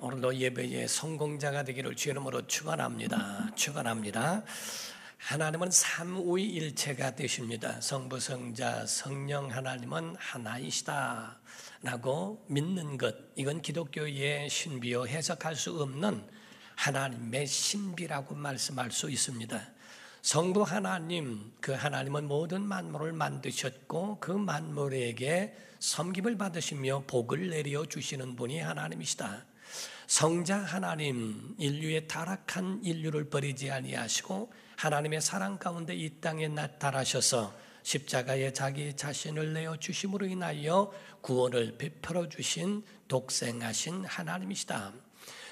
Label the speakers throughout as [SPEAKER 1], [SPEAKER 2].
[SPEAKER 1] 오늘도 예배의 성공자가 되기를 주의 이름으로 축원합니다. 하나님은 삼위일체가 되십니다. 성부, 성자, 성령 하나님은 하나이시다 라고 믿는 것, 이건 기독교의 신비요 해석할 수 없는 하나님의 신비라고 말씀할 수 있습니다. 성부 하나님, 그 하나님은 모든 만물을 만드셨고 그 만물에게 섬김을 받으시며 복을 내려주시는 분이 하나님이시다. 성자 하나님, 인류의 타락한 인류를 버리지 아니하시고 하나님의 사랑 가운데 이 땅에 나타나셔서 십자가에 자기 자신을 내어주심으로 인하여 구원을 베풀어 주신 독생하신 하나님이시다.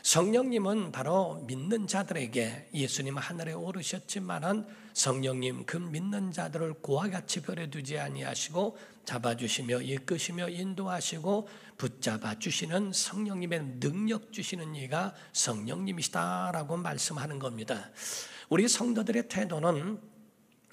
[SPEAKER 1] 성령님은 바로 믿는 자들에게, 예수님 하늘에 오르셨지만은 성령님 그 믿는 자들을 고와 같이 버려두지 아니하시고 잡아주시며 이끄시며 인도하시고 붙잡아 주시는 성령님의 능력 주시는 이가 성령님이시다라고 말씀하는 겁니다. 우리 성도들의 태도는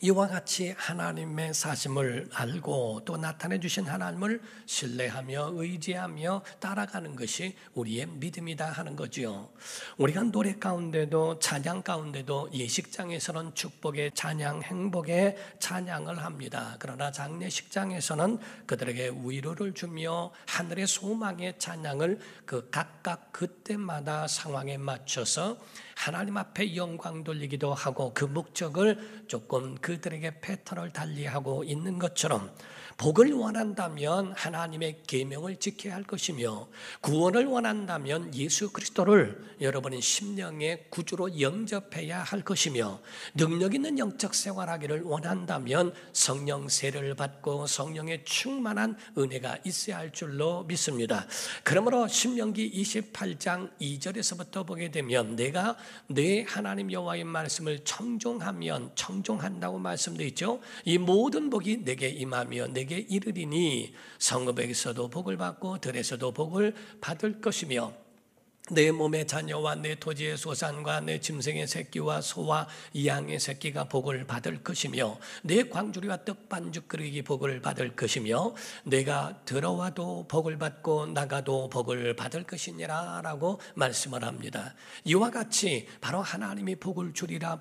[SPEAKER 1] 이와 같이 하나님의 사심을 알고 또 나타내 주신 하나님을 신뢰하며 의지하며 따라가는 것이 우리의 믿음이다 하는 거지요. 우리가 노래 가운데도 찬양 가운데도 예식장에서는 축복의 찬양, 행복의 찬양을 합니다. 그러나 장례식장에서는 그들에게 위로를 주며 하늘의 소망의 찬양을 그 각각 그때마다 상황에 맞춰서 하나님 앞에 영광 돌리기도 하고 그 목적을 조금 그들에게 패턴을 달리하고 있는 것처럼 복을 원한다면 하나님의 계명을 지켜야 할 것이며 구원을 원한다면 예수 그리스도를 여러분의 심령의 구주로 영접해야 할 것이며 능력 있는 영적 생활하기를 원한다면 성령 세례를 받고 성령의 충만한 은혜가 있어야 할 줄로 믿습니다. 그러므로 신명기 28장 2절에서부터 보게 되면 내가 내 하나님 여호와의 말씀을 청종하면 청종한다고 말씀되어 있죠. 이 모든 복이 내게 임하며 내게 이르리니 성읍에서도 복을 받고 들에서도 복을 받을 것이며 내 몸의 자녀와 내 토지의 소산과 내 짐승의 새끼와 소와 양의 새끼가 복을 받을 것이며 내 광주리와 떡반죽 그릇이 복을 받을 것이며 내가 들어와도 복을 받고 나가도 복을 받을 것이니라 라고 말씀을 합니다. 이와 같이 바로 하나님이 복을 주리라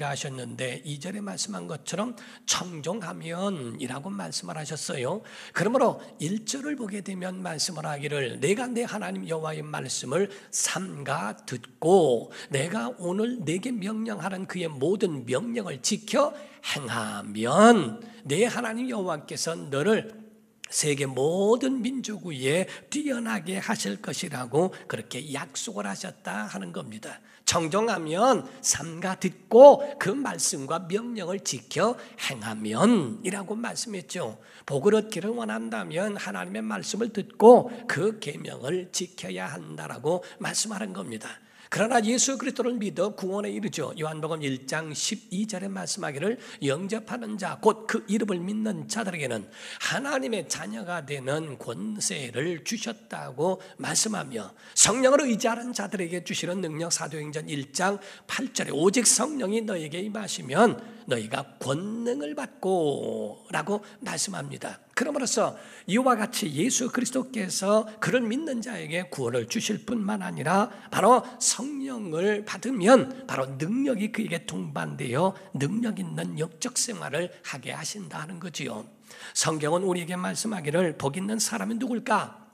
[SPEAKER 1] 하셨는데 2절에 말씀한 것처럼 청종하면 이라고 말씀을 하셨어요. 그러므로 1절을 보게 되면 말씀을 하기를 내가 내 하나님 여호와의 말씀을 삼가 듣고 내가 오늘 내게 명령하는 그의 모든 명령을 지켜 행하면 내 하나님 여호와께서 너를 세계 모든 민족 위에 뛰어나게 하실 것이라고 그렇게 약속을 하셨다 하는 겁니다. 청종하면 삼가 듣고 그 말씀과 명령을 지켜 행하면 이라고 말씀했죠. 복을 얻기를 원한다면 하나님의 말씀을 듣고 그 계명을 지켜야 한다라고 말씀하는 겁니다. 그러나 예수 그리스도를 믿어 구원에 이르죠. 요한복음 1장 12절에 말씀하기를 영접하는 자 곧 그 이름을 믿는 자들에게는 하나님의 자녀가 되는 권세를 주셨다고 말씀하며 성령을 의지하는 자들에게 주시는 능력 사도행전 1장 8절에 오직 성령이 너에게 임하시면 너희가 권능을 받고 라고 말씀합니다. 그러므로서 이와 같이 예수 그리스도께서 그를 믿는 자에게 구원을 주실 뿐만 아니라 바로 성령을 받으면 바로 능력이 그에게 동반되어 능력 있는 영적 생활을 하게 하신다는 거지요. 성경은 우리에게 말씀하기를 복 있는 사람이 누굴까?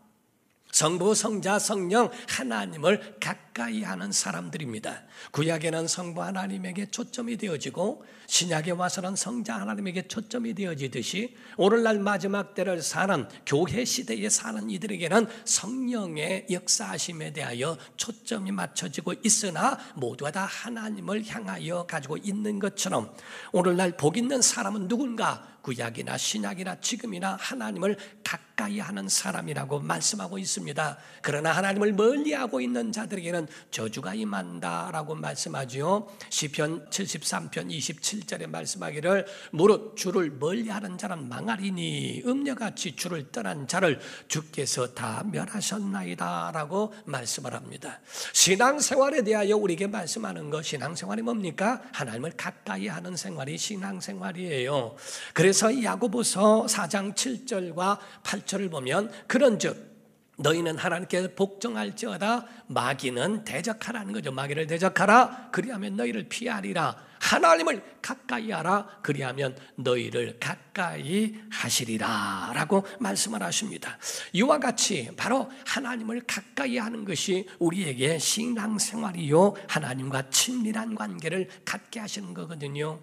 [SPEAKER 1] 성부, 성자, 성령 하나님을 가까이 하는 사람들입니다. 구약에는 성부 하나님에게 초점이 되어지고 신약에 와서는 성자 하나님에게 초점이 되어지듯이 오늘날 마지막 때를 사는 교회 시대에 사는 이들에게는 성령의 역사하심에 대하여 초점이 맞춰지고 있으나 모두가 다 하나님을 향하여 가지고 있는 것처럼 오늘날 복 있는 사람은 누군가? 구약이나 신약이나 지금이나 하나님을 가까이 하는 사람이라고 말씀하고 있습니다. 그러나 하나님을 멀리하고 있는 자들에게는 저주가 임한다라고 말씀하죠. 시편 73편 27절에 말씀하기를 무릇 주를 멀리하는 자는 망하리니 음녀같이 주를 떠난 자를 주께서 다 멸하셨나이다 라고 말씀을 합니다. 신앙생활에 대하여 우리에게 말씀하는 것, 신앙생활이 뭡니까? 하나님을 가까이 하는 생활이 신앙생활이에요. 그래서 야고보서 4장 7절과 8절을 보면 그런즉 너희는 하나님께 복종할지어다 마귀는 대적하라는 거죠. 마귀를 대적하라. 그리하면 너희를 피하리라. 하나님을 가까이 하라. 그리하면 너희를 가까이 하시리라 라고 말씀을 하십니다. 이와 같이 바로 하나님을 가까이 하는 것이 우리에게 신앙생활이요 하나님과 친밀한 관계를 갖게 하시는 거거든요.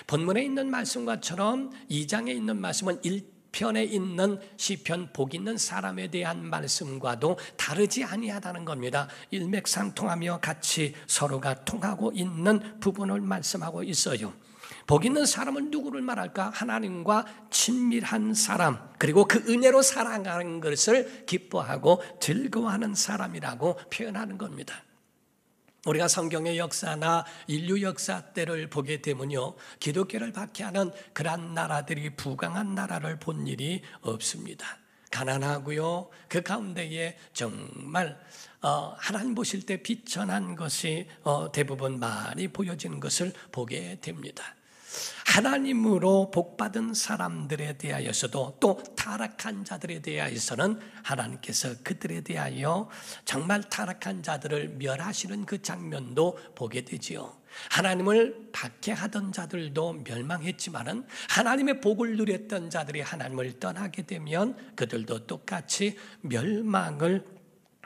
[SPEAKER 1] 본문에 있는 말씀과처럼 2장에 있는 말씀은 1편에 있는 시편 복 있는 사람에 대한 말씀과도 다르지 아니하다는 겁니다. 일맥상통하며 같이 서로가 통하고 있는 부분을 말씀하고 있어요. 복 있는 사람은 누구를 말할까? 하나님과 친밀한 사람, 그리고 그 은혜로 살아가는 것을 기뻐하고 즐거워하는 사람이라고 표현하는 겁니다. 우리가 성경의 역사나 인류 역사 때를 보게 되면요, 기독교를 박해하는 그러한 나라들이 부강한 나라를 본 일이 없습니다. 가난하고요, 그 가운데에 정말 하나님 보실 때 비천한 것이 대부분 많이 보여지는 것을 보게 됩니다. 하나님으로 복받은 사람들에 대하여서도 또 타락한 자들에 대하여서는 하나님께서 그들에 대하여 정말 타락한 자들을 멸하시는 그 장면도 보게 되지요. 하나님을 박해하던 자들도 멸망했지만은 하나님의 복을 누렸던 자들이 하나님을 떠나게 되면 그들도 똑같이 멸망을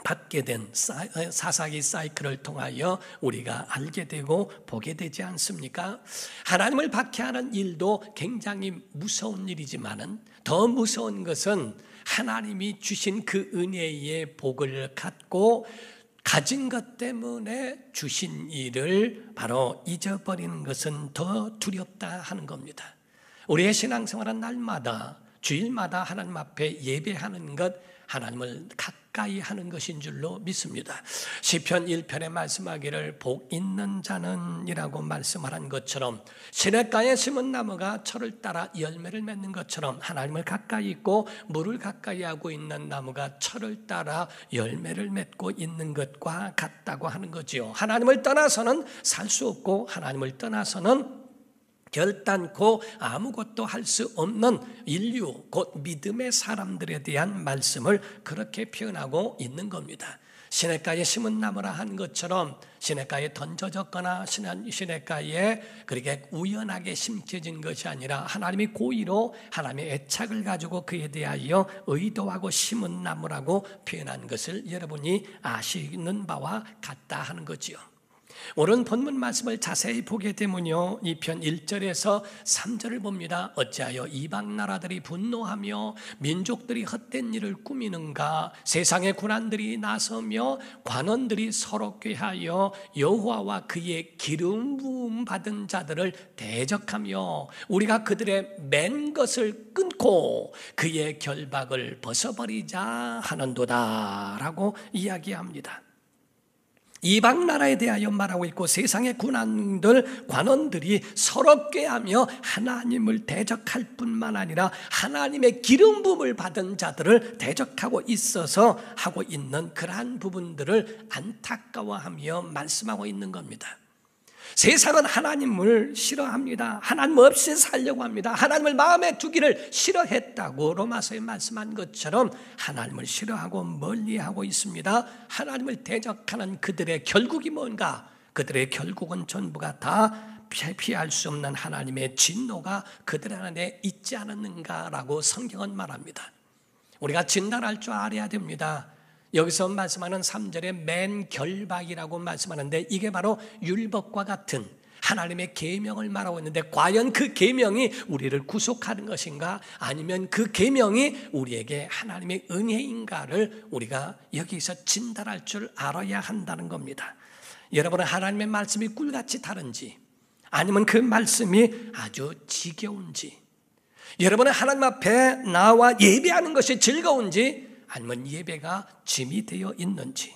[SPEAKER 1] 받게 된 사사기 사이클을 통하여 우리가 알게 되고 보게 되지 않습니까? 하나님을 박해하는 일도 굉장히 무서운 일이지만은 더 무서운 것은 하나님이 주신 그 은혜의 복을 갖고 가진 것 때문에 주신 일을 바로 잊어버리는 것은 더 두렵다 하는 겁니다. 우리의 신앙생활은 날마다 주일마다 하나님 앞에 예배하는 것, 하나님을 가까이 하는 것인 줄로 믿습니다. 시편 1편에 말씀하기를 복 있는 자는 이라고 말씀하는 것처럼 시냇가에 심은 나무가 철을 따라 열매를 맺는 것처럼 하나님을 가까이 있고 물을 가까이 하고 있는 나무가 철을 따라 열매를 맺고 있는 것과 같다고 하는 거지요. 하나님을 떠나서는 살 수 없고 하나님을 떠나서는 결단코 아무것도 할 수 없는 인류, 곧 믿음의 사람들에 대한 말씀을 그렇게 표현하고 있는 겁니다. 시냇가에 심은 나무라 한 것처럼 시냇가에 던져졌거나 시냇가에 그렇게 우연하게 심겨진 것이 아니라 하나님이 고의로 하나님의 애착을 가지고 그에 대하여 의도하고 심은 나무라고 표현한 것을 여러분이 아시는 바와 같다 하는 거지요. 오늘 본문 말씀을 자세히 보게 되면요, 2편 1절에서 3절을 봅니다. 어찌하여 이방 나라들이 분노하며 민족들이 헛된 일을 꾸미는가? 세상의 군환들이 나서며 관원들이 서로 꾀하여 여호와와 그의 기름 부음 받은 자들을 대적하며 우리가 그들의 맨 것을 끊고 그의 결박을 벗어버리자 하는도다 라고 이야기합니다. 이방 나라에 대하여 말하고 있고 세상의 군왕들, 관원들이 서로 꾀하며 하나님을 대적할 뿐만 아니라 하나님의 기름 부음을 받은 자들을 대적하고 있어서 하고 있는 그러한 부분들을 안타까워하며 말씀하고 있는 겁니다. 세상은 하나님을 싫어합니다. 하나님 없이 살려고 합니다. 하나님을 마음에 두기를 싫어했다고 로마서에 말씀한 것처럼 하나님을 싫어하고 멀리하고 있습니다. 하나님을 대적하는 그들의 결국이 뭔가? 그들의 결국은 전부가 다 피할 수 없는 하나님의 진노가 그들 안에 있지 않았는가라고 성경은 말합니다. 우리가 진단할 줄 알아야 됩니다. 여기서 말씀하는 3절에 맨 결박이라고 말씀하는데 이게 바로 율법과 같은 하나님의 계명을 말하고 있는데 과연 그 계명이 우리를 구속하는 것인가 아니면 그 계명이 우리에게 하나님의 은혜인가를 우리가 여기서 진단할 줄 알아야 한다는 겁니다. 여러분은 하나님의 말씀이 꿀같이 다른지 아니면 그 말씀이 아주 지겨운지, 여러분은 하나님 앞에 나와 예배하는 것이 즐거운지 아니면 예배가 짐이 되어 있는지,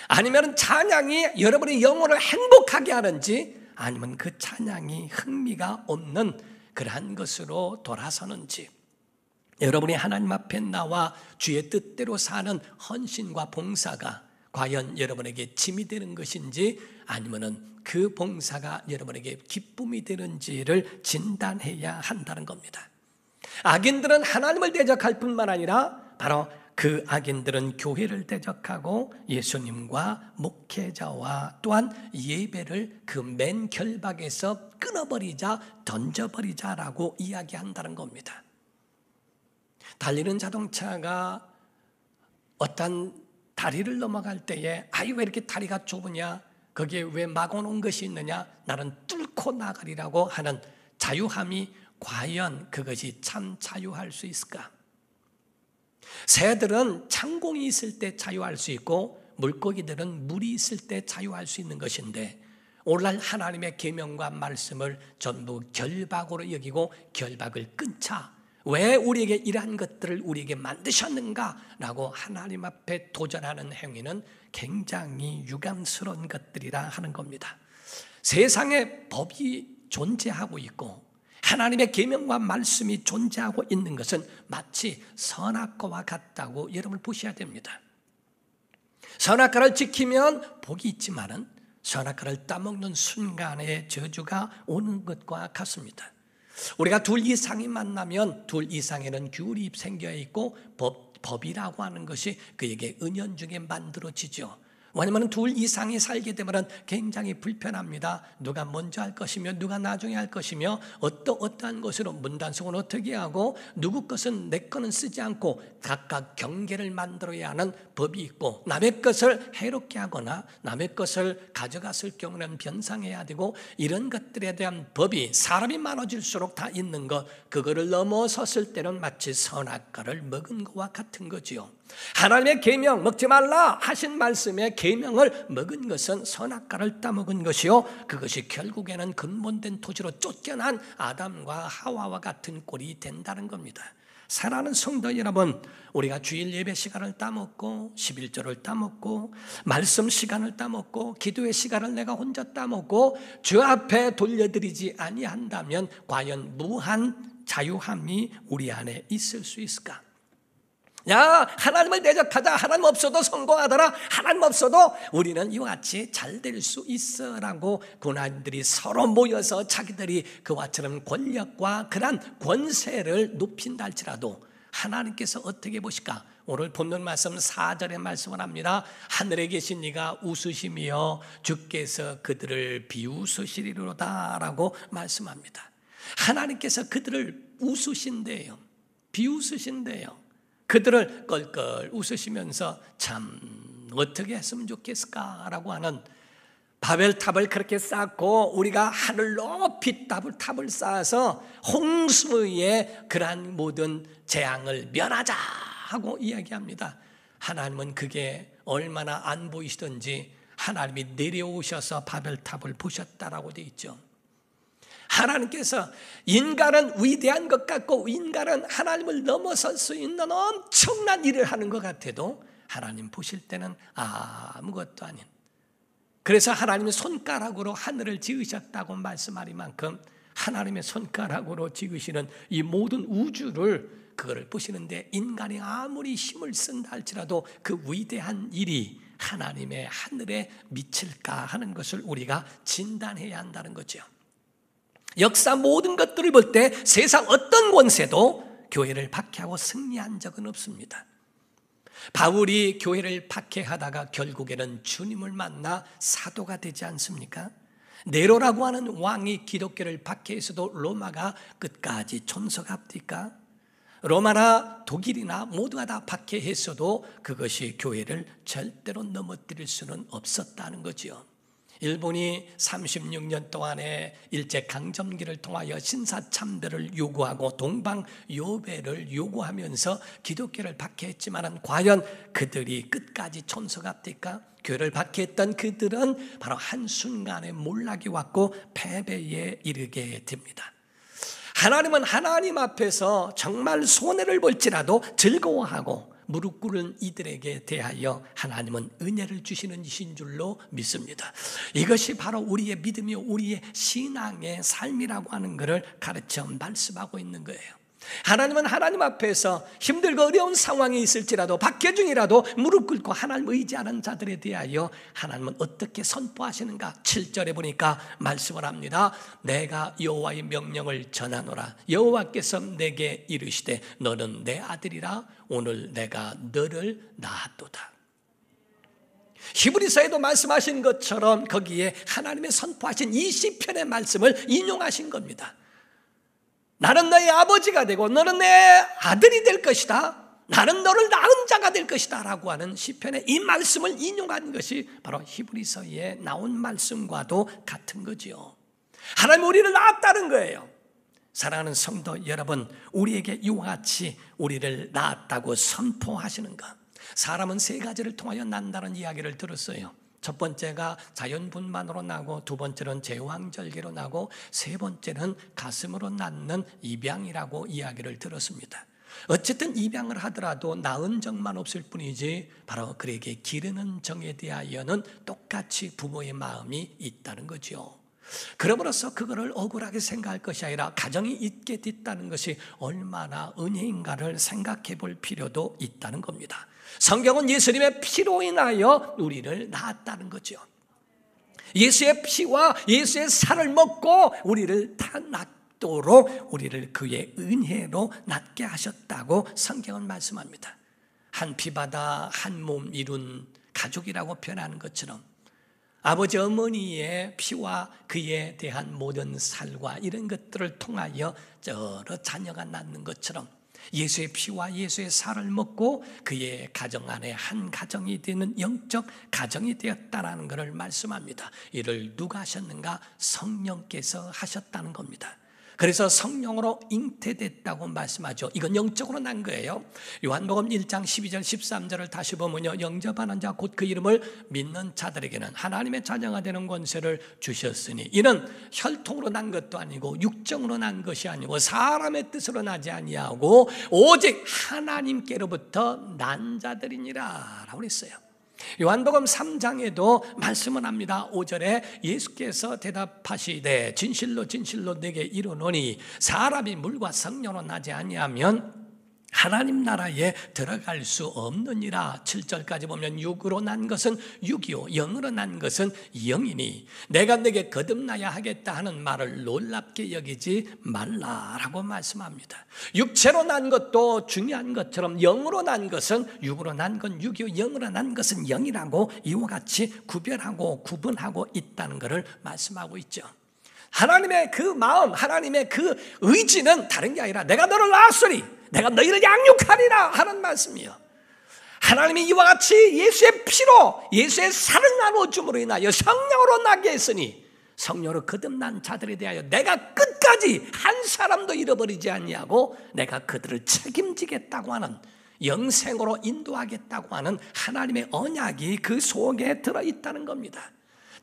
[SPEAKER 1] 아니면 찬양이 여러분의 영혼을 행복하게 하는지 아니면 그 찬양이 흥미가 없는 그러한 것으로 돌아서는지, 여러분이 하나님 앞에 나와 주의 뜻대로 사는 헌신과 봉사가 과연 여러분에게 짐이 되는 것인지 아니면 그 봉사가 여러분에게 기쁨이 되는지를 진단해야 한다는 겁니다. 악인들은 하나님을 대적할 뿐만 아니라 바로 그 악인들은 교회를 대적하고 예수님과 목회자와 또한 예배를 그 맨 결박에서 끊어버리자, 던져버리자라고 이야기한다는 겁니다. 달리는 자동차가 어떤 다리를 넘어갈 때에 아이 왜 이렇게 다리가 좁으냐, 거기에 왜 막아놓은 것이 있느냐, 나는 뚫고 나가리라고 하는 자유함이 과연 그것이 참 자유할 수 있을까? 새들은 창공이 있을 때 자유할 수 있고 물고기들은 물이 있을 때 자유할 수 있는 것인데, 오늘날 하나님의 계명과 말씀을 전부 결박으로 여기고 결박을 끊자, 왜 우리에게 이러한 것들을 우리에게 만드셨는가라고 하나님 앞에 도전하는 행위는 굉장히 유감스러운 것들이라 하는 겁니다. 세상에 법이 존재하고 있고 하나님의 계명과 말씀이 존재하고 있는 것은 마치 선악과와 같다고 여러분 보셔야 됩니다. 선악과를 지키면 복이 있지만은 선악과를 따먹는 순간에 저주가 오는 것과 같습니다. 우리가 둘 이상이 만나면 둘 이상에는 규율이 생겨 있고 법이라고 하는 것이 그에게 은연중에 만들어지죠. 왜냐하면 둘 이상이 살게 되면 굉장히 불편합니다. 누가 먼저 할 것이며 누가 나중에 할 것이며 어떠한 것으로 문단속은 어떻게 하고 누구 것은 내 거는 쓰지 않고 각각 경계를 만들어야 하는 법이 있고, 남의 것을 해롭게 하거나 남의 것을 가져갔을 경우는 변상해야 되고, 이런 것들에 대한 법이 사람이 많아질수록 다 있는 것, 그거를 넘어섰을 때는 마치 선악과를 먹은 것과 같은 거지요. 하나님의 계명 먹지 말라 하신 말씀의 계명을 먹은 것은 선악과를 따먹은 것이요, 그것이 결국에는 근본된 토지로 쫓겨난 아담과 하와와 같은 꼴이 된다는 겁니다. 사랑하는 성도 여러분, 우리가 주일 예배 시간을 따먹고 11조를 따먹고 말씀 시간을 따먹고 기도의 시간을 내가 혼자 따먹고 주 앞에 돌려드리지 아니한다면 과연 무한 자유함이 우리 안에 있을 수 있을까? 야, 하나님을 대적하자, 하나님 없어도 성공하더라, 하나님 없어도 우리는 이와 같이 잘 될 수 있어 라고 고난들이 서로 모여서 자기들이 그와처럼 권력과 그런 권세를 높인다 할지라도 하나님께서 어떻게 보실까? 오늘 본문 말씀 4절의 말씀을 합니다. 하늘에 계신 이가 웃으시며 주께서 그들을 비웃으시리로다 라고 말씀합니다. 하나님께서 그들을 웃으신대요. 비웃으신대요. 그들을 껄껄 웃으시면서 참 어떻게 했으면 좋겠을까라고 하는, 바벨탑을 그렇게 쌓고 우리가 하늘 높이 탑을 쌓아서 홍수의 그러한 모든 재앙을 면하자 하고 이야기합니다. 하나님은 그게 얼마나 안 보이시던지 하나님이 내려오셔서 바벨탑을 보셨다라고 되어 있죠. 하나님께서 인간은 위대한 것 같고 인간은 하나님을 넘어설 수 있는 엄청난 일을 하는 것 같아도 하나님 보실 때는 아무것도 아닌, 그래서 하나님의 손가락으로 하늘을 지으셨다고 말씀하리만큼 하나님의 손가락으로 지으시는 이 모든 우주를 그거를 보시는데, 인간이 아무리 힘을 쓴다 할지라도 그 위대한 일이 하나님의 하늘에 미칠까 하는 것을 우리가 진단해야 한다는 거죠. 역사 모든 것들을 볼 때 세상 어떤 권세도 교회를 박해하고 승리한 적은 없습니다. 바울이 교회를 박해하다가 결국에는 주님을 만나 사도가 되지 않습니까? 네로라고 하는 왕이 기독교를 박해해서도 로마가 끝까지 존속합니까? 로마나 독일이나 모두가 다 박해했어도 그것이 교회를 절대로 넘어뜨릴 수는 없었다는 거지요. 일본이 36년 동안의 일제강점기를 통하여 신사참배를 요구하고 동방요배를 요구하면서 기독교를 박해했지만 과연 그들이 끝까지 존속합니까? 교회를 박해했던 그들은 바로 한순간에 몰락이 왔고 패배에 이르게 됩니다. 하나님은 하나님 앞에서 정말 손해를 볼지라도 즐거워하고 무릎 꿇은 이들에게 대하여 하나님은 은혜를 주시는 이신 줄로 믿습니다. 이것이 바로 우리의 믿음이요 우리의 신앙의 삶이라고 하는 것을 가르쳐 말씀하고 있는 거예요. 하나님은 하나님 앞에서 힘들고 어려운 상황이 있을지라도 박해 중이라도 무릎 꿇고 하나님 의지하는 자들에 대하여 하나님은 어떻게 선포하시는가? 7절에 보니까 말씀을 합니다. 내가 여호와의 명령을 전하노라. 여호와께서 내게 이르시되 너는 내 아들이라 오늘 내가 너를 낳았도다. 히브리서에도 말씀하신 것처럼 거기에 하나님의 선포하신 이 시편의 말씀을 인용하신 겁니다. 나는 너의 아버지가 되고 너는 내 아들이 될 것이다. 나는 너를 낳은 자가 될 것이다 라고 하는 시편의 이 말씀을 인용한 것이 바로 히브리서에 나온 말씀과도 같은 거지요. 하나님 우리를 낳았다는 거예요. 사랑하는 성도 여러분, 우리에게 이와 같이 우리를 낳았다고 선포하시는 것. 사람은 세 가지를 통하여 난다는 이야기를 들었어요. 첫 번째가 자연분만으로 나고, 두 번째는 제왕절개로 나고, 세 번째는 가슴으로 낳는 입양이라고 이야기를 들었습니다. 어쨌든 입양을 하더라도 낳은 정만 없을 뿐이지 바로 그에게 기르는 정에 대하여는 똑같이 부모의 마음이 있다는 거죠. 그러므로서 그거를 억울하게 생각할 것이 아니라 가정이 있게 됐다는 것이 얼마나 은혜인가를 생각해 볼 필요도 있다는 겁니다. 성경은 예수님의 피로 인하여 우리를 낳았다는 거죠. 예수의 피와 예수의 살을 먹고 우리를 다 낳도록 우리를 그의 은혜로 낳게 하셨다고 성경은 말씀합니다. 한 피바다 한 몸 이룬 가족이라고 표현하는 것처럼 아버지 어머니의 피와 그에 대한 모든 살과 이런 것들을 통하여 여러 자녀가 낳는 것처럼 예수의 피와 예수의 살을 먹고 그의 가정 안에 한 가정이 되는 영적 가정이 되었다는 것을 말씀합니다. 이를 누가 하셨는가? 성령께서 하셨다는 겁니다. 그래서 성령으로 잉태됐다고 말씀하죠. 이건 영적으로 난 거예요. 요한복음 1장 12절 13절을 다시 보면요, 영접하는 자 곧 그 이름을 믿는 자들에게는 하나님의 자녀가 되는 권세를 주셨으니 이는 혈통으로 난 것도 아니고 육정으로 난 것이 아니고 사람의 뜻으로 나지 아니하고 오직 하나님께로부터 난 자들이니라 라고 했어요. 요한복음 3장에도 말씀을 합니다. 5절에 예수께서 대답하시되 진실로 진실로 내게 이르노니 사람이 물과 성령으로 나지 아니하면 하나님 나라에 들어갈 수 없느니라. 7절까지 보면 육으로 난 것은 육이요 영으로 난 것은 영이니 내가 내게 거듭나야 하겠다 하는 말을 놀랍게 여기지 말라라고 말씀합니다. 육체로 난 것도 중요한 것처럼 영으로 난 것은 육으로 난 건 육이요 영으로 난 것은 영이라고 이와 같이 구별하고 구분하고 있다는 것을 말씀하고 있죠. 하나님의 그 마음, 하나님의 그 의지는 다른 게 아니라 내가 너를 낳았으니 내가 너희를 양육하리라 하는 말씀이요. 하나님이 이와 같이 예수의 피로 예수의 살을 나눠줌으로 인하여 성령으로 나게 했으니 성령으로 거듭난 자들에 대하여 내가 끝까지 한 사람도 잃어버리지 아니하고 내가 그들을 책임지겠다고 하는, 영생으로 인도하겠다고 하는 하나님의 언약이 그 속에 들어있다는 겁니다.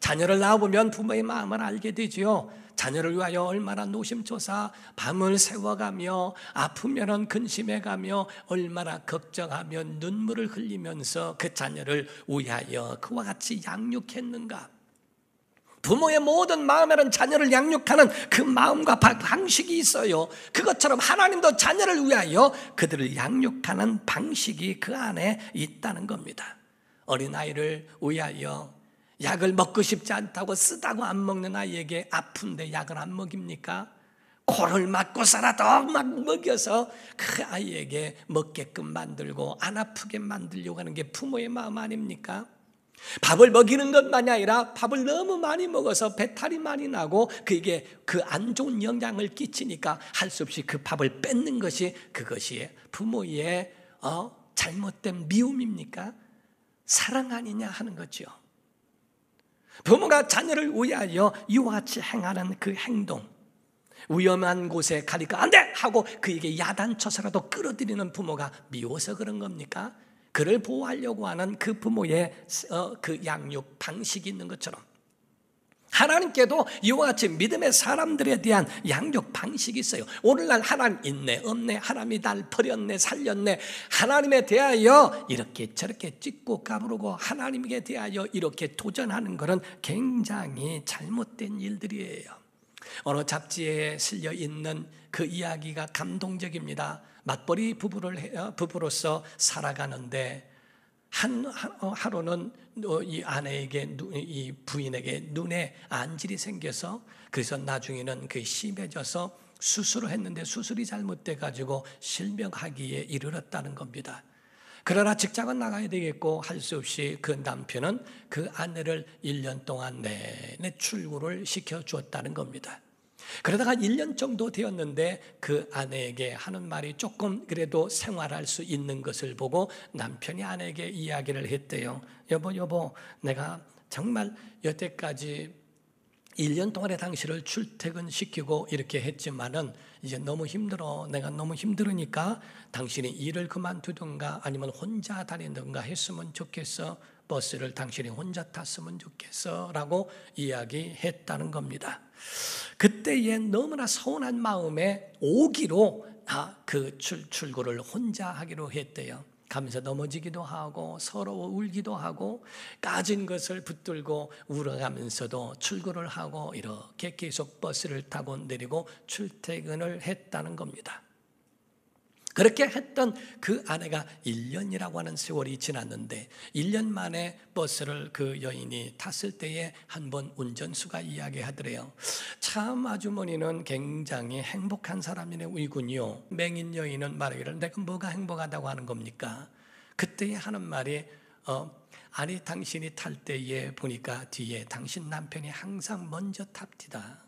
[SPEAKER 1] 자녀를 낳아보면 부모의 마음을 알게 되지요. 자녀를 위하여 얼마나 노심초사 밤을 새워가며 아프면은 근심해가며 얼마나 걱정하며 눈물을 흘리면서 그 자녀를 위하여 그와 같이 양육했는가. 부모의 모든 마음에는 자녀를 양육하는 그 마음과 방식이 있어요. 그것처럼 하나님도 자녀를 위하여 그들을 양육하는 방식이 그 안에 있다는 겁니다. 어린아이를 위하여 약을 먹고 싶지 않다고 쓰다고 안 먹는 아이에게 아픈데 약을 안 먹입니까? 코를 막고서라도 막 먹여서 그 아이에게 먹게끔 만들고 안 아프게 만들려고 하는 게 부모의 마음 아닙니까? 밥을 먹이는 것만이 아니라 밥을 너무 많이 먹어서 배탈이 많이 나고 그게 그 안 좋은 영향을 끼치니까 할 수 없이 그 밥을 뺏는 것이 그것이 부모의 잘못된 미움입니까? 사랑 아니냐 하는 거죠. 부모가 자녀를 위하여 이와 같이 행하는 그 행동, 위험한 곳에 가니까 안 돼! 하고 그에게 야단쳐서라도 끌어들이는 부모가 미워서 그런 겁니까? 그를 보호하려고 하는 그 부모의 그 양육 방식이 있는 것처럼 하나님께도 이와 같이 믿음의 사람들에 대한 양육 방식이 있어요. 오늘날 하나님 있네 없네, 하나님이 날 버렸네 살렸네, 하나님에 대하여 이렇게 저렇게 찍고 까부르고 하나님에 대하여 이렇게 도전하는 것은 굉장히 잘못된 일들이에요. 어느 잡지에 실려 있는 그 이야기가 감동적입니다. 맞벌이 부부로서 살아가는데 하루는 이 아내에게, 이 부인에게 눈에 안질이 생겨서, 그래서 나중에는 그게 심해져서 수술을 했는데 수술이 잘못돼 가지고 실명하기에 이르렀다는 겁니다. 그러나 직장은 나가야 되겠고 할 수 없이 그 남편은 그 아내를 1년 동안 내내 출근을 시켜주었다는 겁니다. 그러다가 1년 정도 되었는데 그 아내에게 하는 말이 조금 그래도 생활할 수 있는 것을 보고 남편이 아내에게 이야기를 했대요. 여보, 내가 정말 여태까지 1년 동안에 당신을 출퇴근시키고 이렇게 했지만은 이제 너무 힘들어. 내가 너무 힘들으니까 당신이 일을 그만두든가 아니면 혼자 다니든가 했으면 좋겠어. 버스를 당신이 혼자 탔으면 좋겠어 라고 이야기했다는 겁니다. 그때에 너무나 서운한 마음에 오기로 그 출근을 혼자 하기로 했대요. 가면서 넘어지기도 하고 서로 울기도 하고 까진 것을 붙들고 울어가면서도 출근을 하고 이렇게 계속 버스를 타고 내리고 출퇴근을 했다는 겁니다. 그렇게 했던 그 아내가 1년이라고 하는 세월이 지났는데 1년 만에 버스를 그 여인이 탔을 때에 한번 운전수가 이야기하더래요. 참 아주머니는 굉장히 행복한 사람이군요. 맹인 여인은 말하기를 내가 뭐가 행복하다고 하는 겁니까? 그때 하는 말이 아니 당신이 탈 때에 보니까 뒤에 당신 남편이 항상 먼저 탑디다.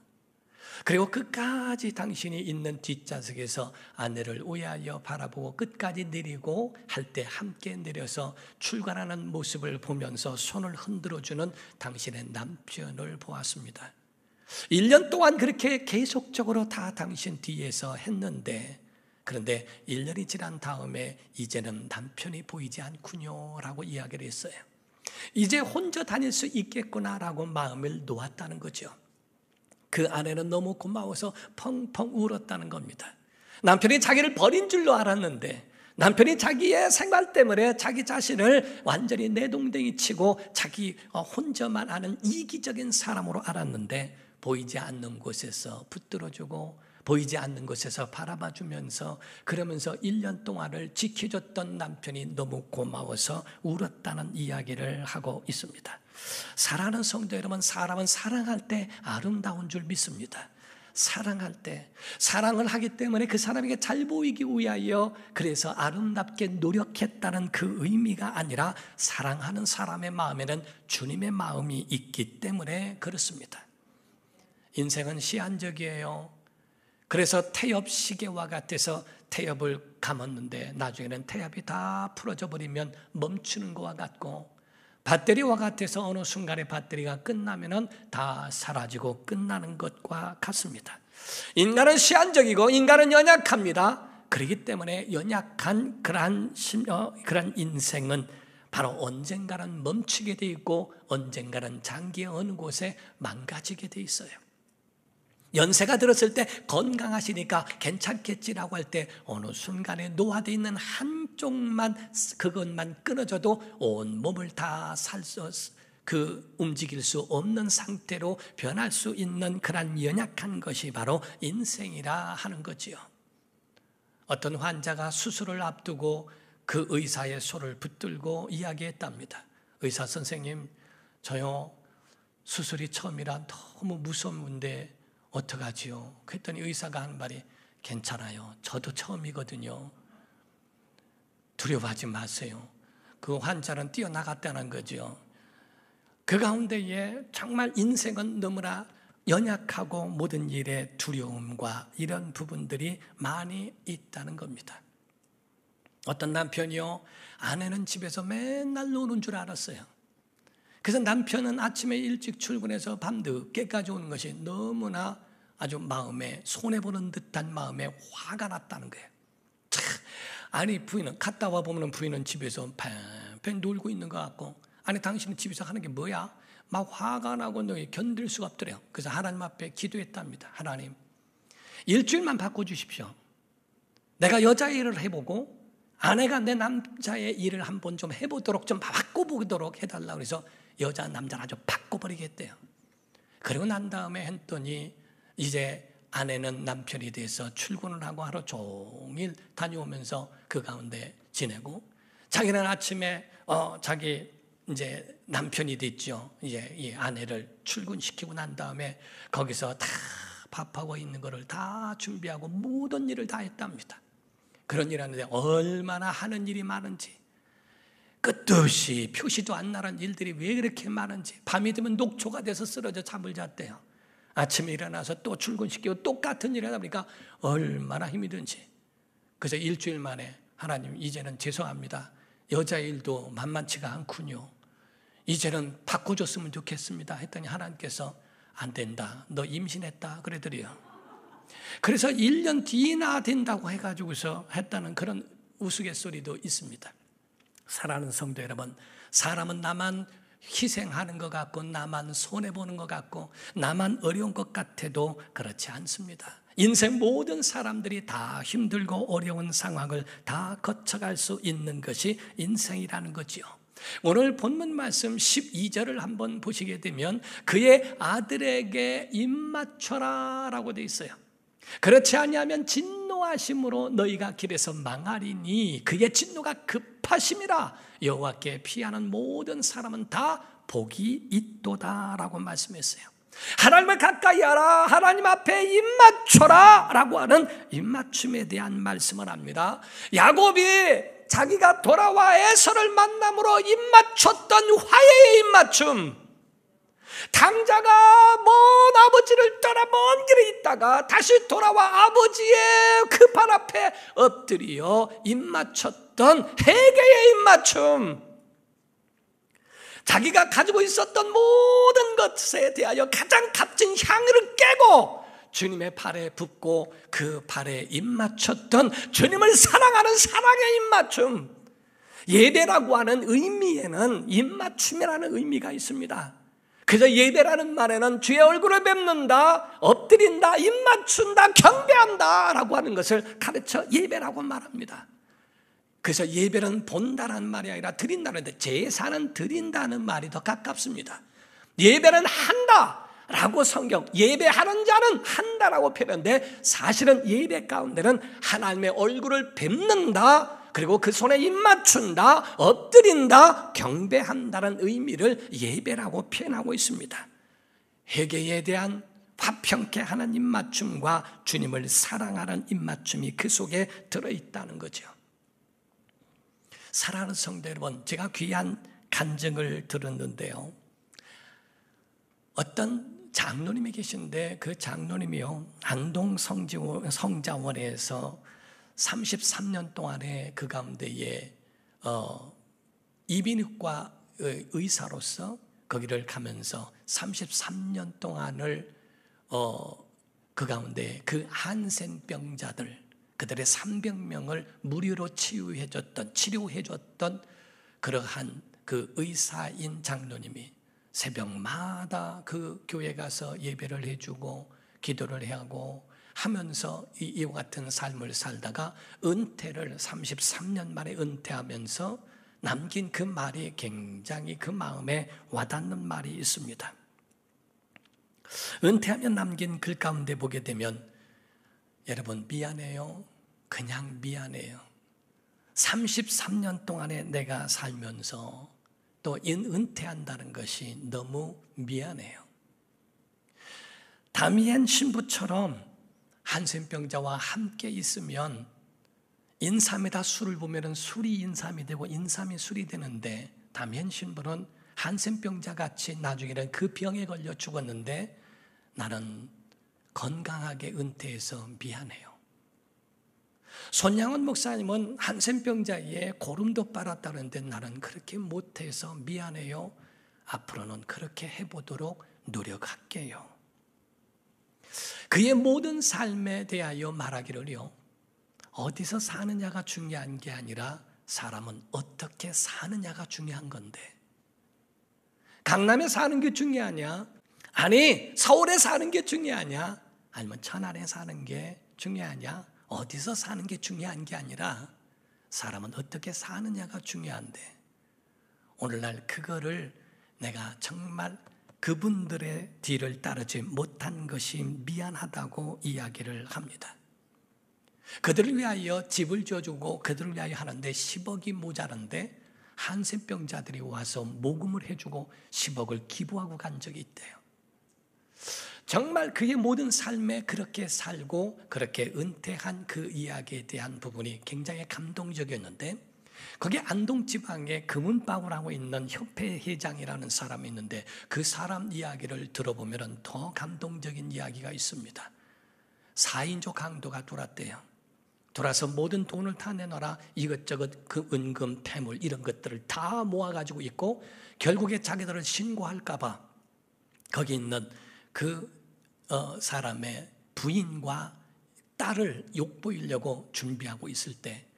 [SPEAKER 1] 그리고 끝까지 당신이 있는 뒷좌석에서 아내를 우회하여 바라보고 끝까지 내리고 할 때 함께 내려서 출발하는 모습을 보면서 손을 흔들어주는 당신의 남편을 보았습니다. 1년 동안 그렇게 계속적으로 다 당신 뒤에서 했는데 그런데 1년이 지난 다음에 이제는 남편이 보이지 않군요 라고 이야기를 했어요. 이제 혼자 다닐 수 있겠구나라고 마음을 놓았다는 거죠. 그 아내는 너무 고마워서 펑펑 울었다는 겁니다. 남편이 자기를 버린 줄로 알았는데 남편이 자기의 생활 때문에 자기 자신을 완전히 내동댕이 치고 자기 혼자만 아는 이기적인 사람으로 알았는데 보이지 않는 곳에서 붙들어주고 보이지 않는 곳에서 바라봐주면서 그러면서 1년 동안을 지켜줬던 남편이 너무 고마워서 울었다는 이야기를 하고 있습니다. 사랑하는 성도 여러분, 사람은 사랑할 때 아름다운 줄 믿습니다. 사랑할 때 사랑을 하기 때문에 그 사람에게 잘 보이기 위하여 그래서 아름답게 노력했다는 그 의미가 아니라 사랑하는 사람의 마음에는 주님의 마음이 있기 때문에 그렇습니다. 인생은 시한적이에요. 그래서 태엽 시계와 같아서 태엽을 감았는데 나중에는 태엽이 다 풀어져 버리면 멈추는 것과 같고 배터리와 같아서 어느 순간에 배터리가 끝나면 다 사라지고 끝나는 것과 같습니다. 인간은 시한적이고 인간은 연약합니다. 그렇기 때문에 연약한 그러한 인생은 바로 언젠가는 멈추게 돼 있고 언젠가는 장기의 어느 곳에 망가지게 돼 있어요. 연세가 들었을 때 건강하시니까 괜찮겠지라고 할 때 어느 순간에 노화되어 있는 한쪽만 그것만 끊어져도 온 몸을 다 움직일 수 없는 상태로 변할 수 있는 그런 연약한 것이 바로 인생이라 하는 거지요. 어떤 환자가 수술을 앞두고 그 의사의 손을 붙들고 이야기했답니다. 의사 선생님, 저요 수술이 처음이라 너무 무서운데 어떡하지요? 그랬더니 의사가 한 말이 괜찮아요. 저도 처음이거든요. 두려워하지 마세요. 그 환자는 뛰어나갔다는 거죠. 그 가운데에 정말 인생은 너무나 연약하고 모든 일에 두려움과 이런 부분들이 많이 있다는 겁니다. 어떤 남편이요, 아내는 집에서 맨날 노는 줄 알았어요. 그래서 남편은 아침에 일찍 출근해서 밤늦게까지 오는 것이 너무나 아주 마음에 손해보는 듯한 마음에 화가 났다는 거예요. 아니 부인은 갔다 와 보면 부인은 집에서 팽팽 놀고 있는 것 같고 아니 당신은 집에서 하는 게 뭐야? 막 화가 나고 견딜 수가 없더래요. 그래서 하나님 앞에 기도했답니다. 하나님, 일주일만 바꿔주십시오. 내가 여자 일을 해보고 아내가 내 남자의 일을 한번 좀 해보도록 좀 바꿔보도록 해달라고 해서 여자 남자를 아주 바꿔버리겠대요. 그리고 난 다음에 했더니 이제 아내는 남편이 돼서 출근을 하고 하루 종일 다녀오면서 그 가운데 지내고, 자기는 아침에 자기 이제 남편이 됐죠. 이제 이 아내를 출근시키고 난 다음에 거기서 다 밥하고 있는 거를 다 준비하고 모든 일을 다 했답니다. 그런 일 하는데 얼마나 하는 일이 많은지, 끝도 없이 표시도 안 나는 일들이 왜 그렇게 많은지, 밤이 되면 녹초가 돼서 쓰러져 잠을 잤대요. 아침에 일어나서 또 출근시키고 똑같은 일을 하다 보니까 얼마나 힘이 든지. 그래서 일주일 만에 하나님, 이제는 죄송합니다. 여자 일도 만만치가 않군요. 이제는 바꿔줬으면 좋겠습니다 했더니 하나님께서 안 된다, 너 임신했다 그러더래요. 그래서 1년 뒤나 된다고 해가지고서 했다는 그런 우스갯소리도 있습니다. 사랑하는 성도 여러분, 사람은 나만 희생하는 것 같고, 나만 손해보는 것 같고, 나만 어려운 것 같아도 그렇지 않습니다. 인생 모든 사람들이 다 힘들고 어려운 상황을 다 거쳐갈 수 있는 것이 인생이라는 거지요. 오늘 본문 말씀 12절을 한번 보시게 되면 그의 아들에게 입맞춰라 라고 되어 있어요. 그렇지 아니하면 진노하심으로 너희가 길에서 망하리니 그의 진노가 급하심이라. 여호와께 피하는 모든 사람은 다 복이 있도다 라고 말씀했어요. 하나님을 가까이 하라, 하나님 앞에 입맞춰라 라고 하는 입맞춤에 대한 말씀을 합니다. 야곱이 자기가 돌아와 에서를 만남으로 입맞췄던 화해의 입맞춤, 당자가 먼 아버지를 떠나 먼 길에 있다가 다시 돌아와 아버지의 그 발 앞에 엎드려 입맞췄던 회개의 입맞춤, 자기가 가지고 있었던 모든 것에 대하여 가장 값진 향유를 깨고 주님의 발에 붓고 그 발에 입맞췄던 주님을 사랑하는 사랑의 입맞춤. 예배라고 하는 의미에는 입맞춤이라는 의미가 있습니다. 그래서 예배라는 말에는 주의 얼굴을 뵙는다, 엎드린다, 입맞춘다, 경배한다 라고 하는 것을 가르쳐 예배라고 말합니다. 그래서 예배는 본다는 말이 아니라 드린다는데, 제사는 드린다는 말이 더 가깝습니다. 예배는 한다 라고 성경, 예배하는 자는 한다라고 표현하는데, 사실은 예배 가운데는 하나님의 얼굴을 뵙는다, 그리고 그 손에 입맞춘다, 엎드린다, 경배한다는 의미를 예배라고 표현하고 있습니다. 회개에 대한 화평케 하는 입맞춤과 주님을 사랑하는 입맞춤이 그 속에 들어있다는 거죠. 사랑하는 성도 여러분, 제가 귀한 간증을 들었는데요, 어떤 장로님이 계신데 그 장로님이요, 안동 성자원에서 33년 동안에 그 가운데에 이비인후과 의사로서 거기를 가면서 33년 동안을 그 가운데 그 한센병자들, 그들의 300명을 무료로 치료해줬던 그러한 그 의사인 장로님이 새벽마다 그 교회 가서 예배를 해주고 기도를 하고 하면서 이와 같은 삶을 살다가 은퇴를 33년 만에 은퇴하면서 남긴 그 말이 굉장히 그 마음에 와닿는 말이 있습니다. 은퇴하면 남긴 글 가운데 보게 되면, 여러분 미안해요. 그냥 미안해요. 33년 동안에 내가 살면서 또 은퇴한다는 것이 너무 미안해요. 다미엔 신부처럼 한센병자와 함께 있으면 인삼에다 술을 부으면 술이 인삼이 되고 인삼이 술이 되는데, 다미엔 신부는 한센병자 같이 나중에는 그 병에 걸려 죽었는데 나는 건강하게 은퇴해서 미안해요. 손양원 목사님은 한센병자에 고름도 빨았다는데 나는 그렇게 못해서 미안해요. 앞으로는 그렇게 해보도록 노력할게요. 그의 모든 삶에 대하여 말하기를요, 어디서 사느냐가 중요한 게 아니라 사람은 어떻게 사느냐가 중요한 건데, 강남에 사는 게 중요하냐? 아니, 서울에 사는 게 중요하냐? 아니면 천안에 사는 게 중요하냐? 어디서 사는 게 중요한 게 아니라 사람은 어떻게 사느냐가 중요한데, 오늘날 그거를 내가 정말 그분들의 뒤를 따르지 못한 것이 미안하다고 이야기를 합니다. 그들을 위하여 집을 지어주고 그들을 위하여 하는데 10억이 모자란데 한센병자들이 와서 모금을 해주고 10억을 기부하고 간 적이 있대요. 정말 그의 모든 삶에 그렇게 살고 그렇게 은퇴한 그 이야기에 대한 부분이 굉장히 감동적이었는데, 거기 안동지방에 금은방울하고 있는 협회 회장이라는 사람이 있는데 그 사람 이야기를 들어보면 더 감동적인 이야기가 있습니다. 4인조 강도가 돌았대요. 돌아서 모든 돈을 다 내놔라, 이것저것 그 은금, 폐물 이런 것들을 다 모아가지고 있고, 결국에 자기들을 신고할까 봐 거기 있는 그 사람의 부인과 딸을 욕보이려고 준비하고 있을 때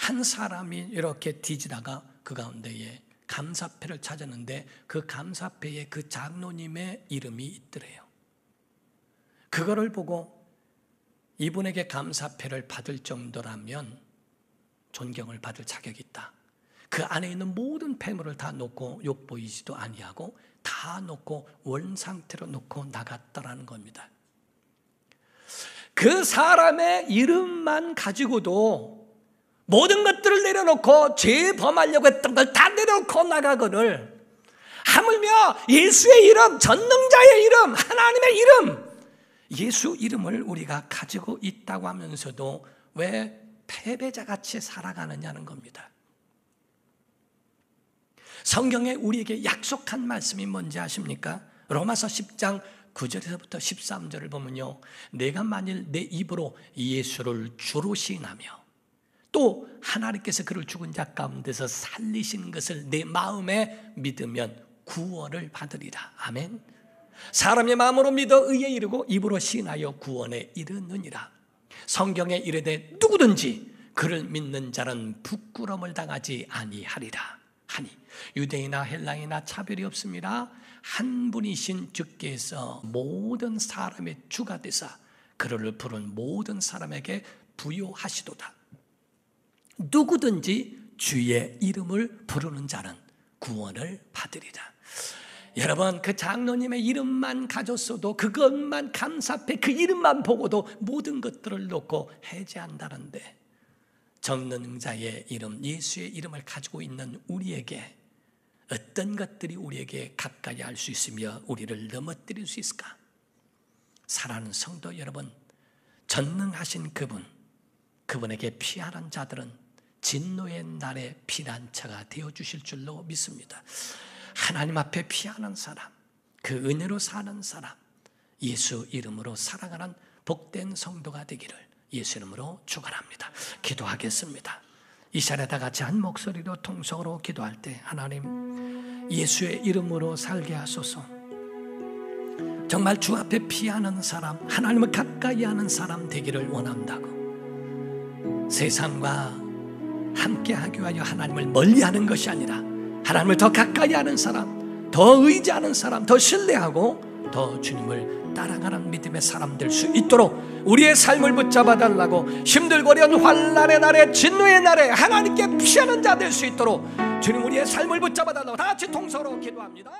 [SPEAKER 1] 한 사람이 이렇게 뒤지다가 그 가운데에 감사패를 찾았는데 그 감사패에 그 장로님의 이름이 있더래요. 그거를 보고 이분에게 감사패를 받을 정도라면 존경을 받을 자격이 있다. 그 안에 있는 모든 폐물을 다 놓고 욕보이지도 아니하고 다 놓고 원상태로 놓고 나갔다라는 겁니다. 그 사람의 이름만 가지고도 모든 것들을 내려놓고 죄 범하려고 했던 걸 다 내려놓고 나가거늘, 하물며 예수의 이름, 전능자의 이름, 하나님의 이름, 예수 이름을 우리가 가지고 있다고 하면서도 왜 패배자같이 살아가느냐는 겁니다. 성경에 우리에게 약속한 말씀이 뭔지 아십니까? 로마서 10장 9절에서부터 13절을 보면요, 내가 만일 내 입으로 예수를 주로 시인하며 또 하나님께서 그를 죽은 자 가운데서 살리신 것을 내 마음에 믿으면 구원을 받으리라. 아멘. 사람의 마음으로 믿어 의에 이르고 입으로 시인하여 구원에 이르느니라. 성경에 이르되 누구든지 그를 믿는 자는 부끄러움을 당하지 아니하리라 하니, 유대인이나 헬라인이나 차별이 없습니다. 한 분이신 주께서 모든 사람의 주가 되사 그를 부른 모든 사람에게 부요하시도다. 누구든지 주의 이름을 부르는 자는 구원을 받으리라. 여러분, 그 장로님의 이름만 가졌어도, 그것만 감사패 그 이름만 보고도 모든 것들을 놓고 해제한다는데, 전능자의 이름, 예수의 이름을 가지고 있는 우리에게 어떤 것들이 우리에게 가까이 할 수 있으며 우리를 넘어뜨릴 수 있을까? 사랑하는 성도 여러분, 전능하신 그분에게 피하는 자들은 진노의 날에 피난처가 되어주실 줄로 믿습니다. 하나님 앞에 피하는 사람, 그 은혜로 사는 사람, 예수 이름으로 살아가는 복된 성도가 되기를 예수 이름으로 축원합니다. 기도하겠습니다. 이 시간에 다 같이 한 목소리로 통성으로 기도할 때, 하나님 예수의 이름으로 살게 하소서. 정말 주 앞에 피하는 사람, 하나님을 가까이 하는 사람 되기를 원한다고. 세상과 함께 하기 위하여 하나님을 멀리하는 것이 아니라 하나님을 더 가까이 하는 사람, 더 의지하는 사람, 더 신뢰하고 더 주님을 따라가는 믿음의 사람 될 수 있도록 우리의 삶을 붙잡아 달라고, 힘들고 어려운 환난의 날에, 진노의 날에 하나님께 피하는 자 될 수 있도록 주님 우리의 삶을 붙잡아 달라고 다 같이 통서로 기도합니다.